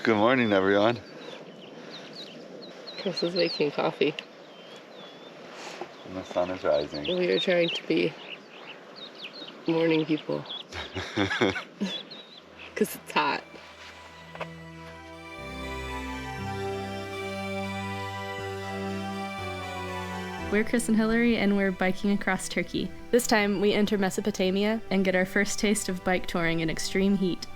Good morning, everyone. Chris is making coffee. And the sun is rising. We are trying to be morning people. Because it's hot. We're Chris and Hillary, and we're biking across Turkey. This time, we enter Mesopotamia and get our first taste of bike touring in extreme heat.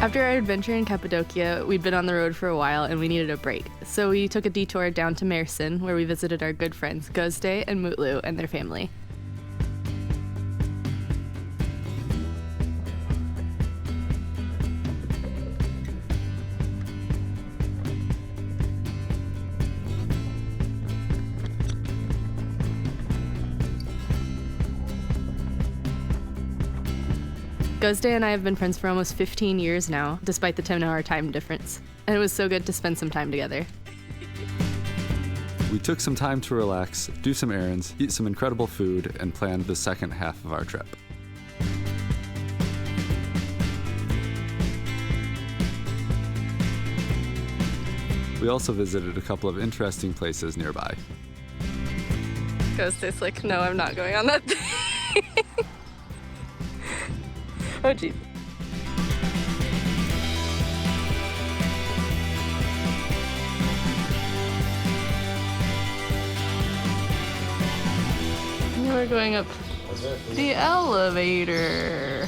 After our adventure in Cappadocia, we'd been on the road for a while and we needed a break. So we took a detour down to Mersin, where we visited our good friends Gözde and Mutlu and their family. Gözde and I have been friends for almost 15 years now, despite the 10-hour time difference. And it was so good to spend some time together. We took some time to relax, do some errands, eat some incredible food, and planned the second half of our trip. We also visited a couple of interesting places nearby. Gözde's like, no, I'm not going on that thing. Oh, geez. Now we're going up the elevator.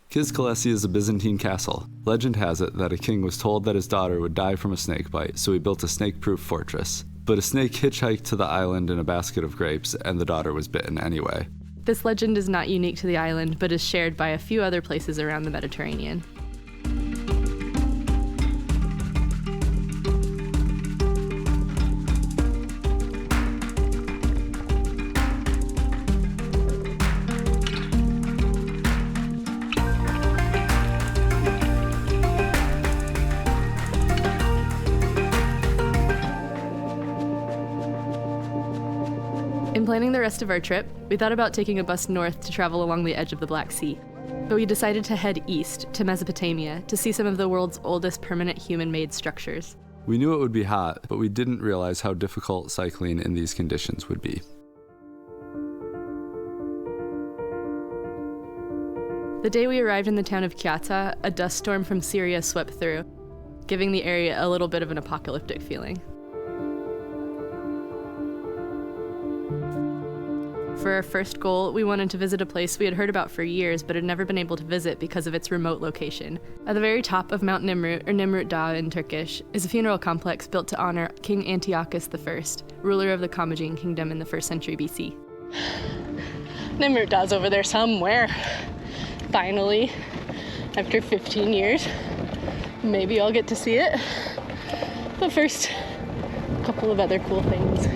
Kizkalesi is a Byzantine castle. Legend has it that a king was told that his daughter would die from a snake bite, so he built a snake-proof fortress. But a snake hitchhiked to the island in a basket of grapes, and the daughter was bitten anyway. This legend is not unique to the island, but is shared by a few other places around the Mediterranean. In planning the rest of our trip, we thought about taking a bus north to travel along the edge of the Black Sea. But we decided to head east to Mesopotamia to see some of the world's oldest permanent human-made structures. We knew it would be hot, but we didn't realize how difficult cycling in these conditions would be. The day we arrived in the town of Kiata, a dust storm from Syria swept through, giving the area a little bit of an apocalyptic feeling. For our first goal, we wanted to visit a place we had heard about for years but had never been able to visit because of its remote location. At the very top of Mount Nemrut, or Nimroot Dağ in Turkish, is a funeral complex built to honor King Antiochus I, ruler of the Commagene Kingdom in the 1st century BC. Nimroot Dağ's over there somewhere. Finally, after 15 years, maybe I'll get to see it. But first, a couple of other cool things.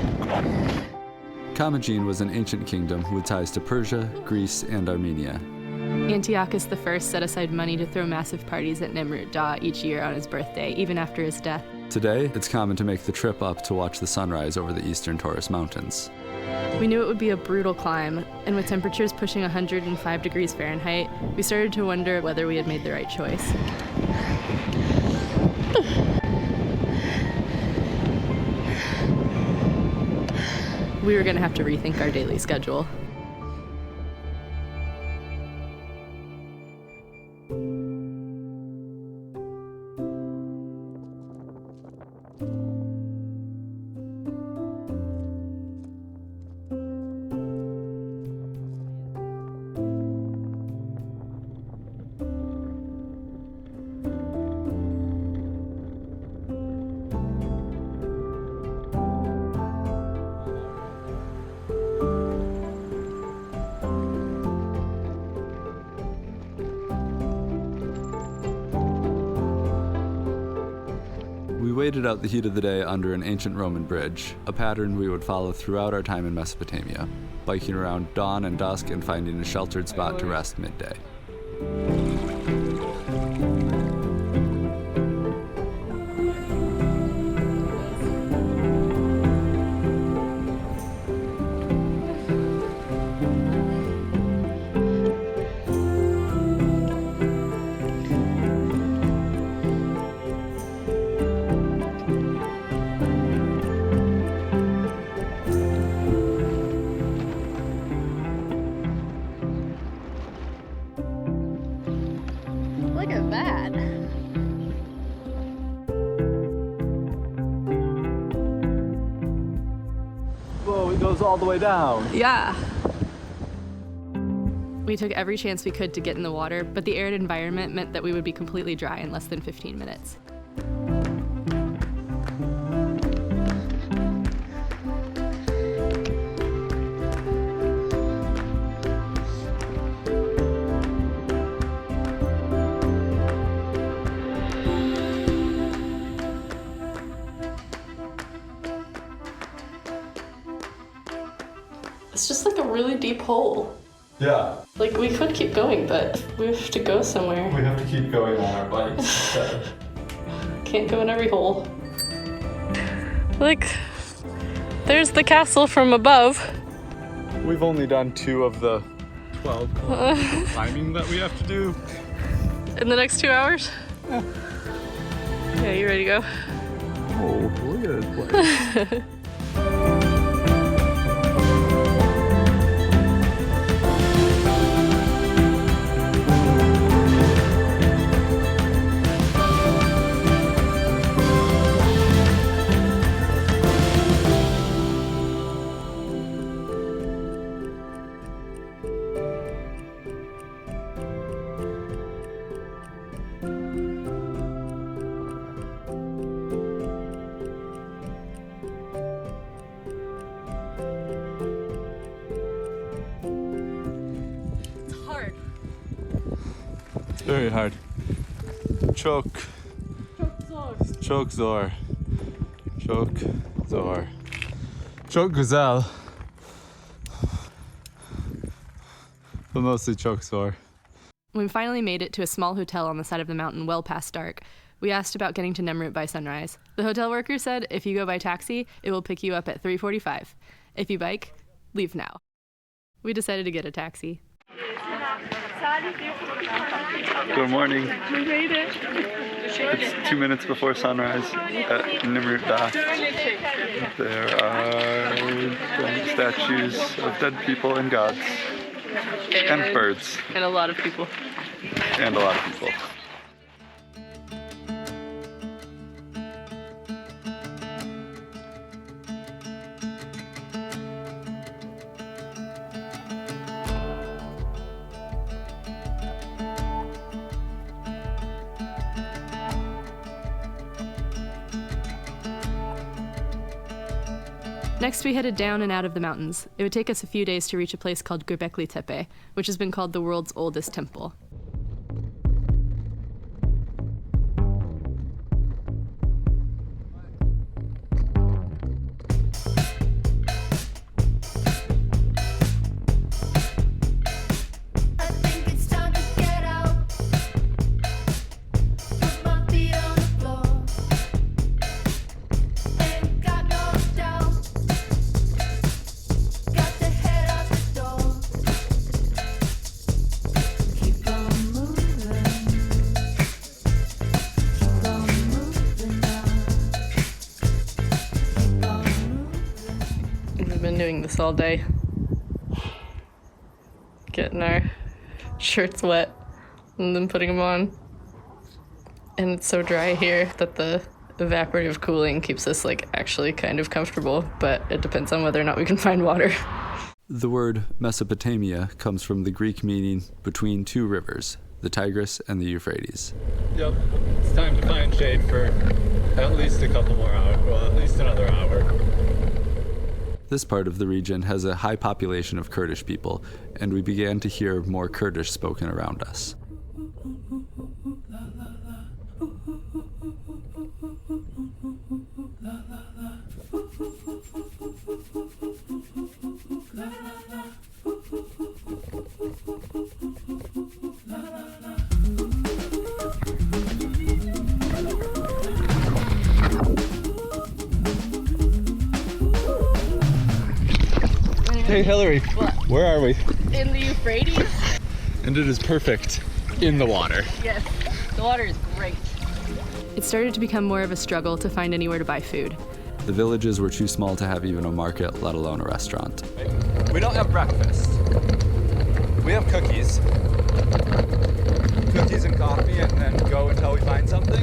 Commagene was an ancient kingdom with ties to Persia, Greece, and Armenia. Antiochus I set aside money to throw massive parties at Nimroot Dağ each year on his birthday, even after his death. Today, it's common to make the trip up to watch the sunrise over the eastern Taurus Mountains. We knew it would be a brutal climb, and with temperatures pushing 105 degrees Fahrenheit, we started to wonder whether we had made the right choice. We were going to have to rethink our daily schedule. We waited out the heat of the day under an ancient Roman bridge, a pattern we would follow throughout our time in Mesopotamia, biking around dawn and dusk and finding a sheltered spot to rest midday. Look at that. Whoa, it goes all the way down. Yeah. We took every chance we could to get in the water, but the arid environment meant that we would be completely dry in less than 15 minutes. It's just like a really deep hole. Yeah, Like, we could keep going, but we have to go somewhere. we have to keep going on our bikes instead. Can't go in every hole. Look, there's the castle from above. We've only done 2 of the 12 kilometers of climbing that we have to do. In the next 2 hours? Yeah, you ready to go? Oh, look at this place. Very hard. Choke. Choke Zor. Choke Zor. Choke Gazelle. But mostly Choke Zor. When we finally made it to a small hotel on the side of the mountain well past dark, we asked about getting to Nimroot by sunrise. The hotel worker said if you go by taxi, it will pick you up at 3:45. If you bike, leave now. We decided to get a taxi. Good morning. We made it. It's 2 minutes before sunrise at Nimroot. There are statues of dead people and gods. And birds. And a lot of people. And a lot of people. Next, we headed down and out of the mountains. It would take us a few days to reach a place called Göbekli Tepe, which has been called the world's oldest temple. We've been doing this all day. Getting our shirts wet and then putting them on. And it's so dry here that the evaporative cooling keeps us like actually kind of comfortable, but it depends on whether or not we can find water. The word Mesopotamia comes from the Greek meaning between 2 rivers, the Tigris and the Euphrates. Yep, it's time to find shade for at least a couple more hours, well, at least another hour. This part of the region has a high population of Kurdish people, and we began to hear more Kurdish spoken around us. Hey Hillary, What? where are we? In the Euphrates? And it is perfect in the water. Yes. The water is great. It started to become more of a struggle to find anywhere to buy food. The villages were too small to have even a market, let alone a restaurant. We don't have breakfast. We have cookies. Cookies and coffee and how we find something.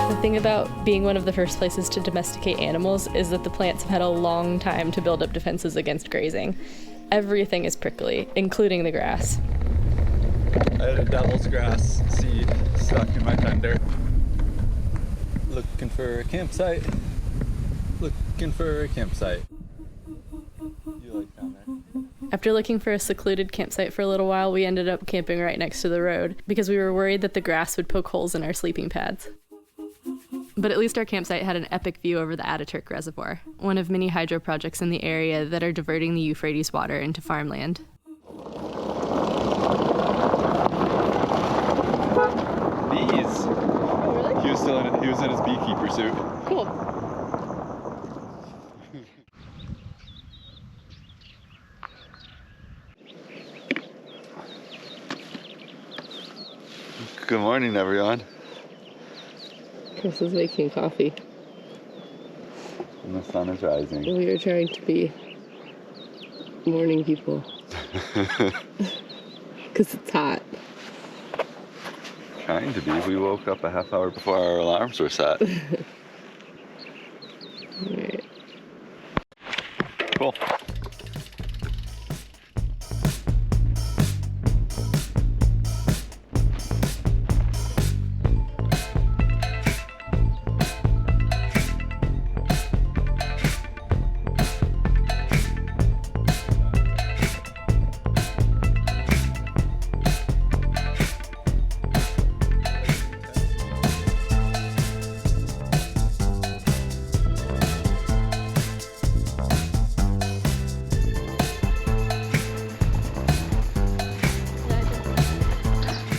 The thing about being one of the first places to domesticate animals is that the plants have had a long time to build up defenses against grazing. Everything is prickly, including the grass. I had a devil's grass seed stuck in my fender. Looking for a campsite. Looking for a campsite. You like down there? After looking for a secluded campsite for a little while, we ended up camping right next to the road because we were worried that the grass would poke holes in our sleeping pads. But at least our campsite had an epic view over the Ataturk Reservoir, one of many hydro projects in the area that are diverting the Euphrates water into farmland. Bees. Oh, really? He was in his beekeeper suit. Cool. Good morning, everyone. Chris is making coffee. And the sun is rising. We are trying to be morning people. Because it's hot. Trying to be. We woke up a half hour before our alarms were set. Alright. Cool.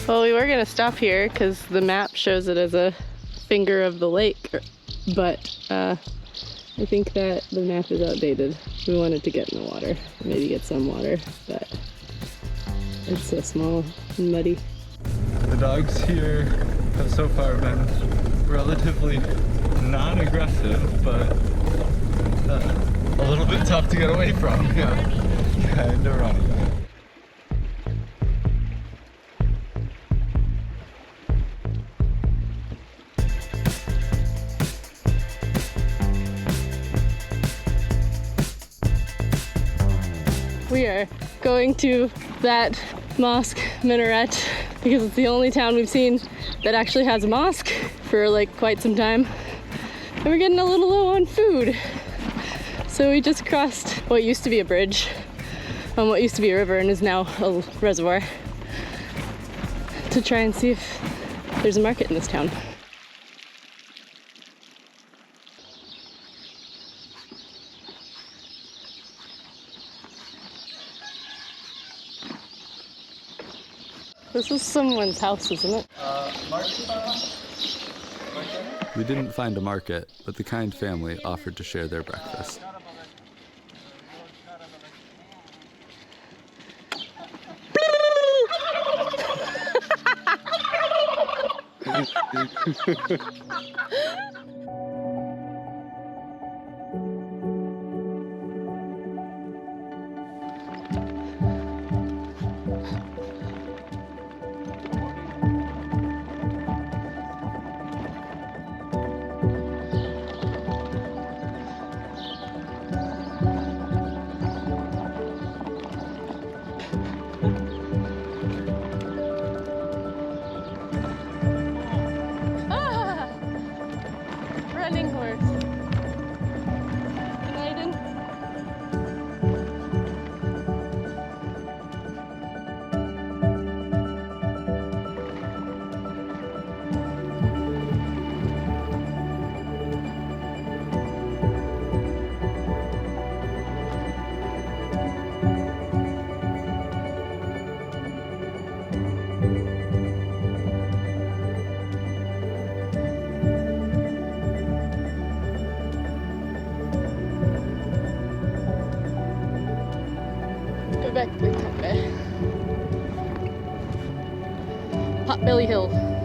Well, we were going to stop here because the map shows it as a finger of the lake, but I think that the map is outdated. We wanted to get in the water, maybe get some water, but it's so small and muddy. The dogs here have so far been relatively non-aggressive, but a little bit tough to get away from. Yeah, kind of running. We are going to that mosque minaret because it's the only town we've seen that actually has a mosque for like quite some time. And we're getting a little low on food. So we just crossed what used to be a bridge on what used to be a river and is now a reservoir to try and see if there's a market in this town. This is someone's house, isn't it? We didn't find a market, but the kind family offered to share their breakfast. Göbekli Tepe. Potbelly Hill.